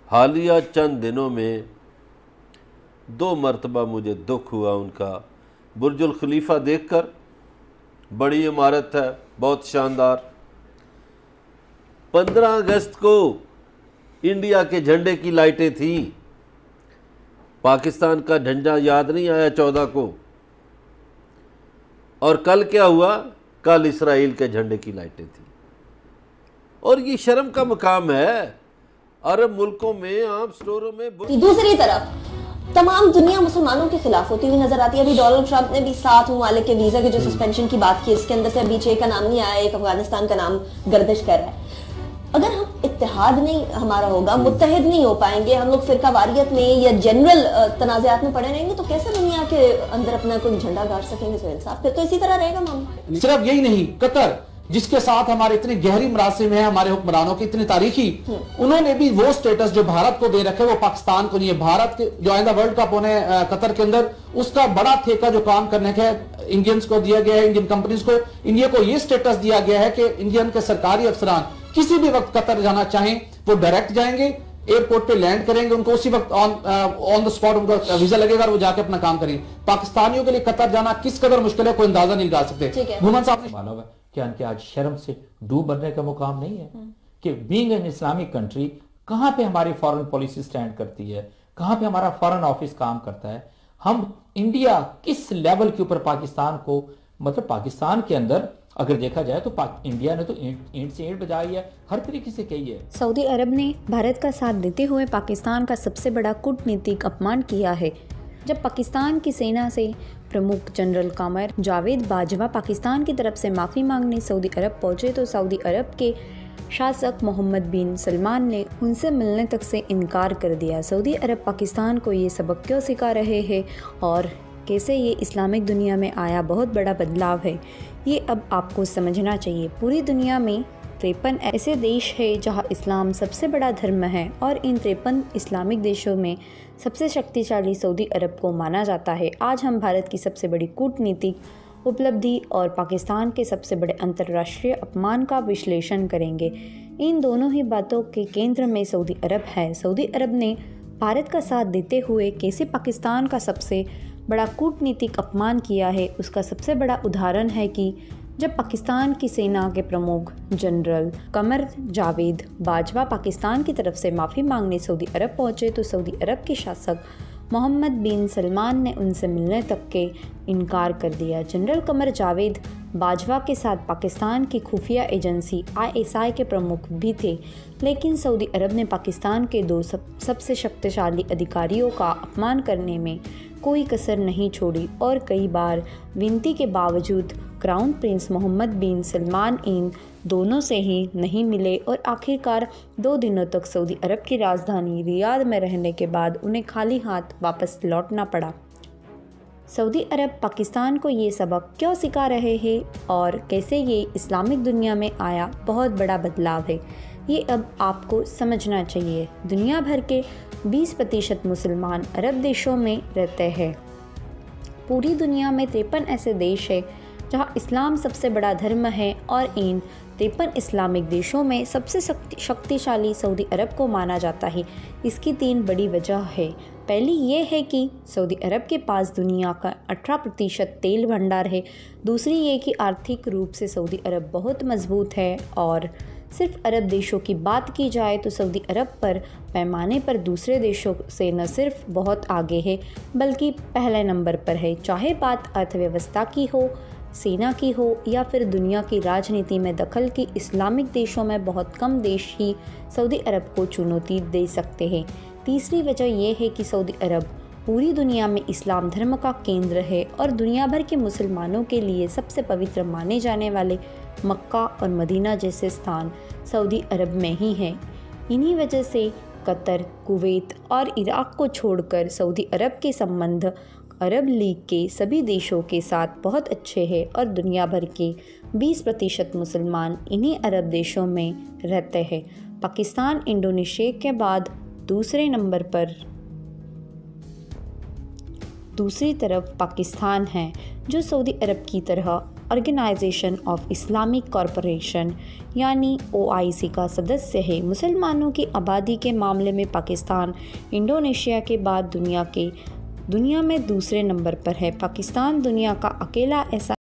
हालिया चंद दिनों में 2 मरतबा मुझे दुख हुआ उनका। बुर्जुल खलीफा देखकर, बड़ी इमारत है, बहुत शानदार। 15 अगस्त को इंडिया के झंडे की लाइटें थीं। पाकिस्तान का झंडा याद नहीं आया 14 को। और कल क्या हुआ? कल इसराइल के झंडे की लाइटें थी। और ये शर्म का मकाम है। अरब मुल्कों में, आम स्टोरों में। दूसरी तरफ तमाम दुनिया मुसलमानों के खिलाफ होती हुई नजर आती है। अभी डोनाल्ड ट्रंप ने भी 7 ममालिक के वीजा के जो सस्पेंशन की बात की, इसके अंदर से अभी 6 का नाम नहीं आया, एक अफगानिस्तान का नाम गर्दिश कर रहा है। अगर हम इत्तेहाद नहीं हमारा होगा, मुत्तहिद नहीं हो पाएंगे, हम लोग फिरका वारियत में या जनरल तनाज़ात में पड़े रहेंगे, तो कैसे दुनिया के अंदर अपना कोई झंडा गाड़ सकेंगे सोहेल साहब? फिर तो इसी तरह रहेगा मामला। सिर्फ यही नहीं, कतर जिसके साथ हमारे इतनी गहरी मरासिम है, हमारे हुक्मरानों की इतनी तारीखी, उन्होंने भी वो स्टेटस जो भारत को दे रखे वो पाकिस्तान को नहीं है। भारत के जो आइंदा वर्ल्ड कप होने कतर के अंदर, उसका बड़ा ठेका जो काम करने का इंडियंस को दिया गया है, इंडियन कंपनीज को, इंडिया को ये स्टेटस दिया गया है कि इंडियन के सरकारी अफसरान किसी भी वक्त कतर जाना चाहें वो डायरेक्ट जाएंगे, एयरपोर्ट पे लैंड करेंगे, उनको उसी वक्त ऑन द स्पॉट उनका वीजा लगेगा और वो जाके अपना काम करेंगे। पाकिस्तानियों के लिए कतर जाना किस कदर मुश्किल है, कोई अंदाजा नहीं लगा सकते। घुमन साहब ने मालूम है कि आज शर्म से डूब बनने का मुकाम नहीं है कि बीइंग एन इस्लामिक कंट्री कहां पे हमारी फॉरेन पॉलिसी स्टैंड करती है, कहां पे हमारा फॉरेन ऑफिस काम करता है। हम इंडिया किस लेवल के ऊपर पाकिस्तान को, मतलब पाकिस्तान के अंदर अगर देखा जाए तो इंडिया ने तो ईंट से ईंट बजाई है, हर तरीके से कही है। सऊदी अरब ने भारत का साथ देते हुए पाकिस्तान का सबसे बड़ा कूटनीतिक अपमान किया है। जब पाकिस्तान की सेना से प्रमुख जनरल कमर जावेद बाजवा पाकिस्तान की तरफ से माफ़ी मांगने सऊदी अरब पहुंचे तो सऊदी अरब के शासक मोहम्मद बिन सलमान ने उनसे मिलने तक से इनकार कर दिया। सऊदी अरब पाकिस्तान को ये सबक क्यों सिखा रहे हैं और कैसे ये इस्लामिक दुनिया में आया बहुत बड़ा बदलाव है, ये अब आपको समझना चाहिए। पूरी दुनिया में 53 ऐसे देश है जहां इस्लाम सबसे बड़ा धर्म है और इन 53 इस्लामिक देशों में सबसे शक्तिशाली सऊदी अरब को माना जाता है। आज हम भारत की सबसे बड़ी कूटनीतिक उपलब्धि और पाकिस्तान के सबसे बड़े अंतर्राष्ट्रीय अपमान का विश्लेषण करेंगे। इन दोनों ही बातों के केंद्र में सऊदी अरब है। सऊदी अरब ने भारत का साथ देते हुए कैसे पाकिस्तान का सबसे बड़ा कूटनीतिक अपमान किया है, उसका सबसे बड़ा उदाहरण है कि जब पाकिस्तान की सेना के प्रमुख जनरल कमर जावेद बाजवा पाकिस्तान की तरफ से माफ़ी मांगने सऊदी अरब पहुंचे तो सऊदी अरब के शासक मोहम्मद बिन सलमान ने उनसे मिलने तक के इनकार कर दिया। जनरल कमर जावेद बाजवा के साथ पाकिस्तान की खुफिया एजेंसी ISI के प्रमुख भी थे, लेकिन सऊदी अरब ने पाकिस्तान के 2 सबसे शक्तिशाली अधिकारियों का अपमान करने में कोई कसर नहीं छोड़ी और कई बार विनती के बावजूद क्राउन प्रिंस मोहम्मद बिन सलमान इन दोनों से ही नहीं मिले और आखिरकार 2 दिनों तक सऊदी अरब की राजधानी रियाद में रहने के बाद उन्हें खाली हाथ वापस लौटना पड़ा। सऊदी अरब पाकिस्तान को ये सबक क्यों सिखा रहे हैं और कैसे ये इस्लामिक दुनिया में आया बहुत बड़ा बदलाव है, ये अब आपको समझना चाहिए। दुनिया भर के 20% मुसलमान अरब देशों में रहते हैं। पूरी दुनिया में 53 ऐसे देश हैं जहां इस्लाम सबसे बड़ा धर्म है और इन 53 इस्लामिक देशों में सबसे शक्तिशाली सऊदी अरब को माना जाता है। इसकी 3 बड़ी वजह है। पहली ये है कि सऊदी अरब के पास दुनिया का 18% तेल भंडार है। दूसरी ये कि आर्थिक रूप से सऊदी अरब बहुत मजबूत है और सिर्फ अरब देशों की बात की जाए तो सऊदी अरब पर पैमाने पर दूसरे देशों से न सिर्फ बहुत आगे है बल्कि पहले नंबर पर है। चाहे बात अर्थव्यवस्था की हो, सेना की हो या फिर दुनिया की राजनीति में दखल की, इस्लामिक देशों में बहुत कम देश ही सऊदी अरब को चुनौती दे सकते हैं। तीसरी वजह यह है कि सऊदी अरब पूरी दुनिया में इस्लाम धर्म का केंद्र है और दुनिया भर के मुसलमानों के लिए सबसे पवित्र माने जाने वाले मक्का और मदीना जैसे स्थान सऊदी अरब में ही हैं। इन्हीं वजह से कतर, कुवैत और इराक को छोड़कर सऊदी अरब के संबंध अरब लीग के सभी देशों के साथ बहुत अच्छे हैं और दुनिया भर के 20% मुसलमान इन्हीं अरब देशों में रहते हैं। पाकिस्तान इंडोनेशिया के बाद दूसरे नंबर पर दूसरी तरफ पाकिस्तान है जो सऊदी अरब की तरह ऑर्गेनाइजेशन ऑफ इस्लामिक कॉरपोरेशन यानी OIC का सदस्य है। मुसलमानों की आबादी के मामले में पाकिस्तान इंडोनेशिया के बाद दुनिया में दूसरे नंबर पर है। पाकिस्तान दुनिया का अकेला ऐसा